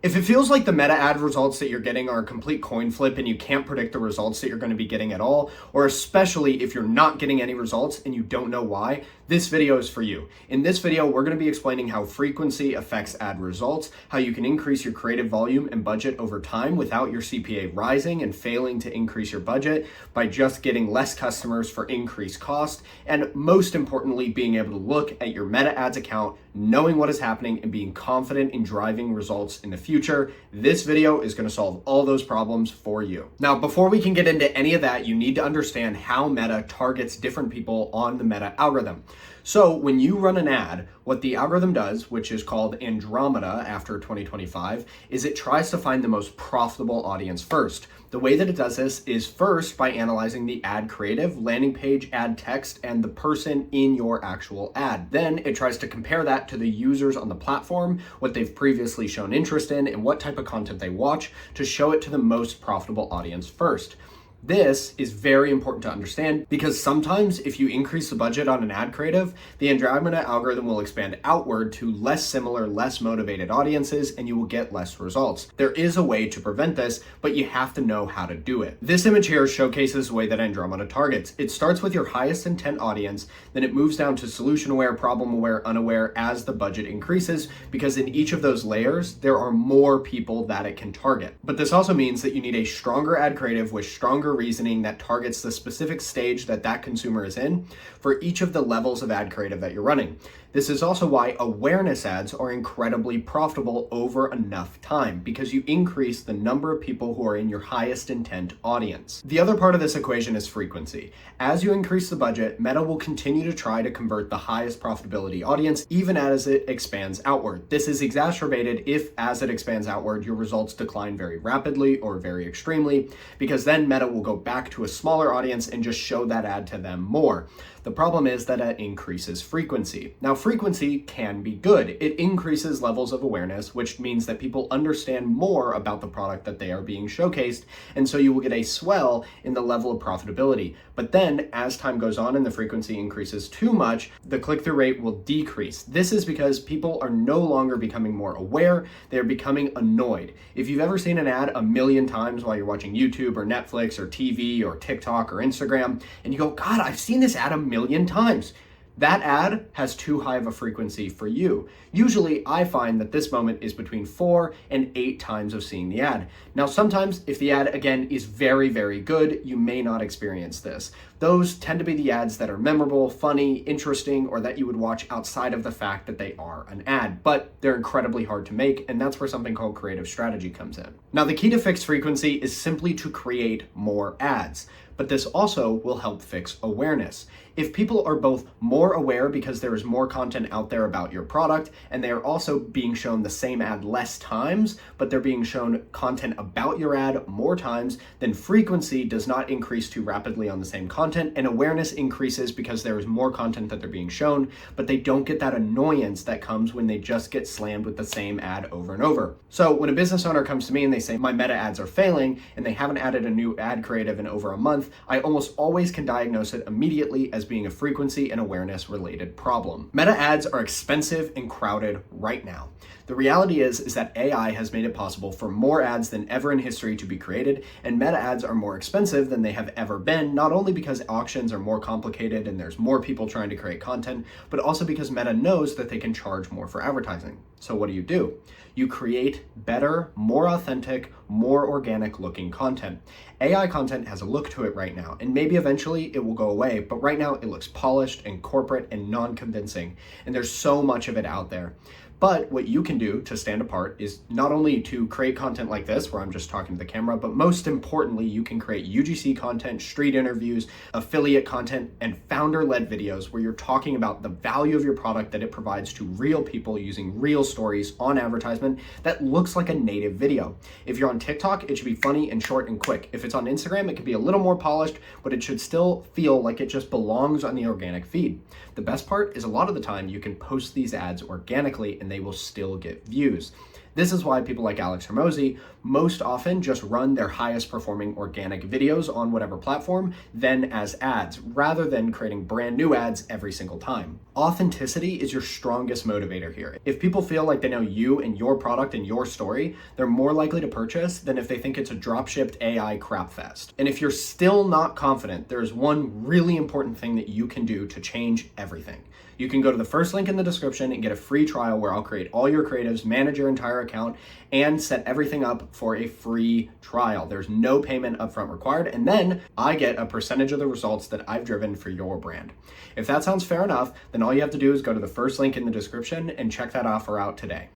If it feels like the meta ad results that you're getting are a complete coin flip and you can't predict the results that you're going to be getting at all, or especially if you're not getting any results and you don't know why, this video is for you. In this video, we're going to be explaining how frequency affects ad results, how you can increase your creative volume and budget over time without your CPA rising and failing to increase your budget by just getting less customers for increased cost, and most importantly, being able to look at your meta ads account, knowing what is happening and being confident in driving results in the future. This video is going to solve all those problems for you. Now, before we can get into any of that, you need to understand how Meta targets different people on the Meta algorithm. So when you run an ad, what the algorithm does, which is called Andromeda after 2025, is it tries to find the most profitable audience first. The way that it does this is first by analyzing the ad creative, landing page, ad text, and the person in your actual ad. Then it tries to compare that to the users on the platform, what they've previously shown interest in, and what type of content they watch to show it to the most profitable audience first. This is very important to understand because sometimes if you increase the budget on an ad creative, the Andromeda algorithm will expand outward to less similar, less motivated audiences, and you will get less results. There is a way to prevent this, but you have to know how to do it. This image here showcases the way that Andromeda targets. It starts with your highest intent audience, then it moves down to solution aware, problem aware, unaware as the budget increases, because in each of those layers, there are more people that it can target. But this also means that you need a stronger ad creative with stronger reasoning that targets the specific stage that that consumer is in for each of the levels of ad creative that you're running. This is also why awareness ads are incredibly profitable over enough time, because you increase the number of people who are in your highest intent audience. The other part of this equation is frequency. As you increase the budget, Meta will continue to try to convert the highest profitability audience, even as it expands outward. This is exacerbated if, as it expands outward, your results decline very rapidly or very extremely, because then Meta will go back to a smaller audience and just show that ad to them more. The problem is that it increases frequency. Now, frequency can be good. It increases levels of awareness, which means that people understand more about the product that they are being showcased, and so you will get a swell in the level of profitability. But then, as time goes on and the frequency increases too much, the click-through rate will decrease. This is because people are no longer becoming more aware, they're becoming annoyed. If you've ever seen an ad a million times while you're watching YouTube or Netflix or TV or TikTok or Instagram, and you go, God, I've seen this ad a million times. That ad has too high of a frequency for you. Usually, I find that this moment is between 4 and 8 times of seeing the ad. Now, sometimes if the ad, again, is very, very good, you may not experience this. Those tend to be the ads that are memorable, funny, interesting, or that you would watch outside of the fact that they are an ad, but they're incredibly hard to make, and that's where something called creative strategy comes in. Now, the key to fix frequency is simply to create more ads, but this also will help fix awareness. If people are both more aware because there is more content out there about your product, and they are also being shown the same ad less times, but they're being shown content about your ad more times, then frequency does not increase too rapidly on the same content, and awareness increases because there is more content that they're being shown, but they don't get that annoyance that comes when they just get slammed with the same ad over and over. So when a business owner comes to me and they say, my meta ads are failing, and they haven't added a new ad creative in over a month, I almost always can diagnose it immediately as being a frequency and awareness related problem. Meta ads are expensive and crowded right now. The reality is that AI has made it possible for more ads than ever in history to be created, and meta ads are more expensive than they have ever been, not only because auctions are more complicated and there's more people trying to create content, but also because Meta knows that they can charge more for advertising. So what do? You create better, more authentic, more organic looking content. AI content has a look to it right now, and maybe eventually it will go away, but right now it looks polished and corporate and non-convincing, and there's so much of it out there. But what you can do to stand apart is not only to create content like this, where I'm just talking to the camera, but most importantly, you can create UGC content, street interviews, affiliate content, and founder-led videos where you're talking about the value of your product that it provides to real people using real stories on advertisement that looks like a native video. If you're on TikTok, it should be funny and short and quick. If it's on Instagram, it could be a little more polished, but it should still feel like it just belongs on the organic feed. The best part is a lot of the time you can post these ads organically and they will still get views. This is why people like Alex Hormozy most often just run their highest performing organic videos on whatever platform, then as ads, rather than creating brand new ads every single time. Authenticity is your strongest motivator here. If people feel like they know you and your product and your story, they're more likely to purchase than if they think it's a drop-shipped AI crap fest. And if you're still not confident, there's one really important thing that you can do to change everything. You can go to the first link in the description and get a free trial where I'll create all your creatives, manage your entire account, and set everything up for a free trial. There's no payment upfront required, and then I get a percentage of the results that I've driven for your brand. If that sounds fair enough, then all you have to do is go to the first link in the description and check that offer out today.